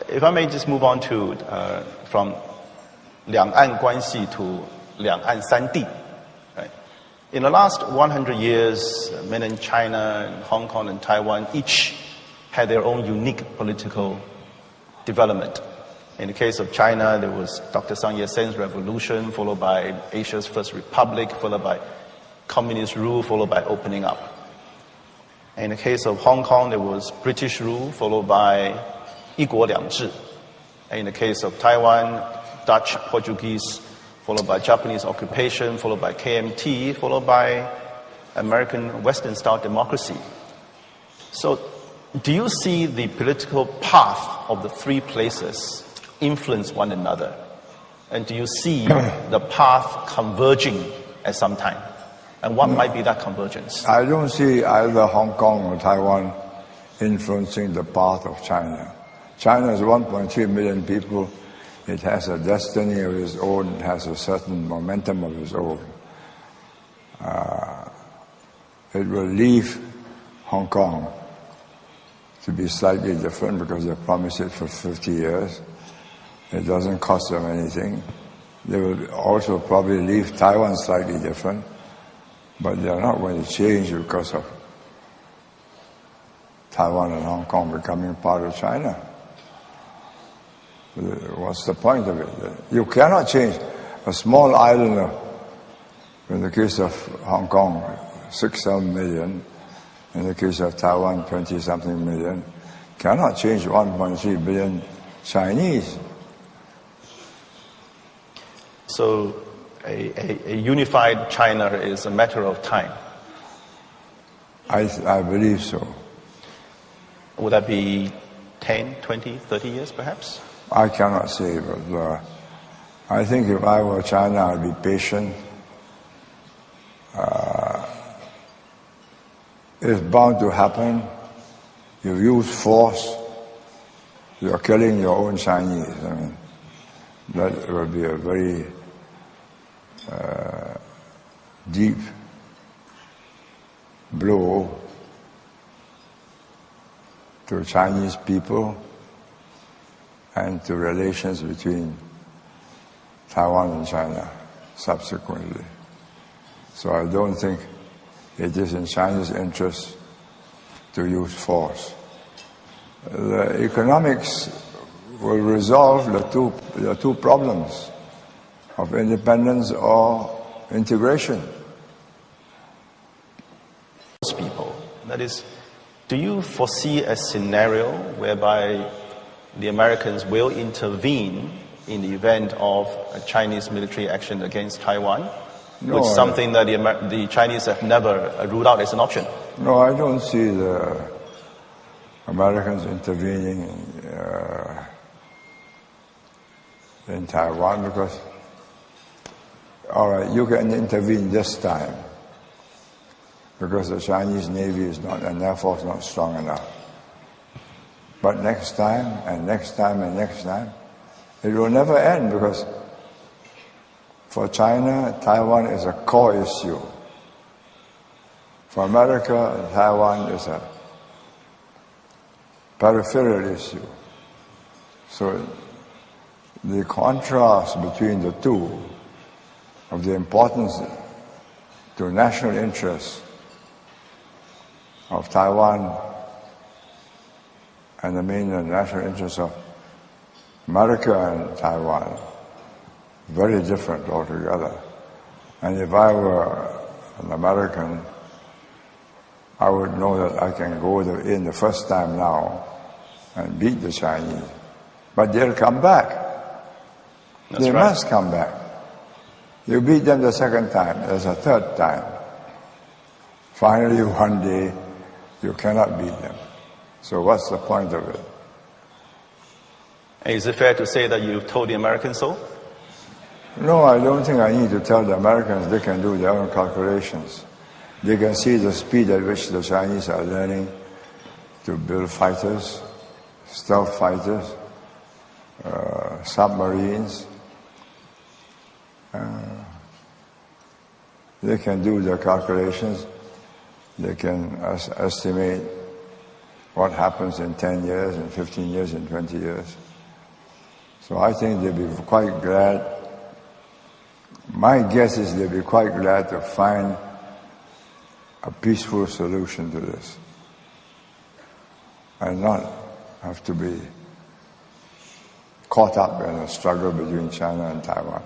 If I may just move on to from 两岸关系 to 两岸三地. Right? In the last 100 years, mainland China, Hong Kong, and Taiwan each had their own unique political development. In the case of China, there was Dr. Sun Yat-sen's revolution, followed by Asia's first republic, followed by communist rule, followed by opening up. In the case of Hong Kong, there was British rule, followed by 一国两制. In the case of Taiwan, Dutch, Portuguese, followed by Japanese occupation, followed by KMT, followed by American Western-style democracy. So, do you see the political path of the three places influence one another? And do you see the path converging at some time? And what might be that convergence? I don't see either Hong Kong or Taiwan influencing the path of China. China is 1.3 million people. It has a destiny of its own. It has a certain momentum of its own. It will leave Hong Kong to be slightly different because they promised it for 50 years. It doesn't cost them anything. They will also probably leave Taiwan slightly different, but they're not going to change because of Taiwan and Hong Kong becoming part of China. What's the point of it? You cannot change a small island, in the case of Hong Kong, 6-7 million, in the case of Taiwan, 20-something million, cannot change 1.3 billion Chinese. So a unified China is a matter of time? I believe so. Would that be 10, 20, 30 years perhaps? I cannot say, but I think if I were China, I'd be patient. It's bound to happen. You use force, you're killing your own Chinese. I mean, that will be a very deep blow to Chinese people and to relations between Taiwan and China subsequently. So I don't think it is in China's interest to use force. The economics will resolve the two problems of independence or integration. People, that is, do you foresee a scenario whereby the Americans will intervene in the event of a Chinese military action against Taiwan? No, which is something that the Chinese have never ruled out as an option. No, I don't see the Americans intervening in Taiwan because, all right, you can intervene this time because the Chinese Navy is not, and Air Force not strong enough. But next time, and next time, and next time, it will never end because for China, Taiwan is a core issue. For America, Taiwan is a peripheral issue. So the contrast between the two of the importance to national interests of Taiwan and the main national interests of America and Taiwan, very different altogether. And if I were an American, I would know that I can go in the first time now and beat the Chinese. But they'll come back. They must come back. You beat them the second time, there's a third time. Finally, one day, you cannot beat them. So what's the point of it? Is it fair to say that you told the Americans so? No, I don't think I need to tell the Americans. They can do their own calculations. They can see the speed at which the Chinese are learning to build fighters, stealth fighters, submarines. They can do their calculations. They can estimate what happens in 10 years, in 15 years, in 20 years. So I think they'll be quite glad. My guess is they'll be quite glad to find a peaceful solution to this and not have to be caught up in a struggle between China and Taiwan.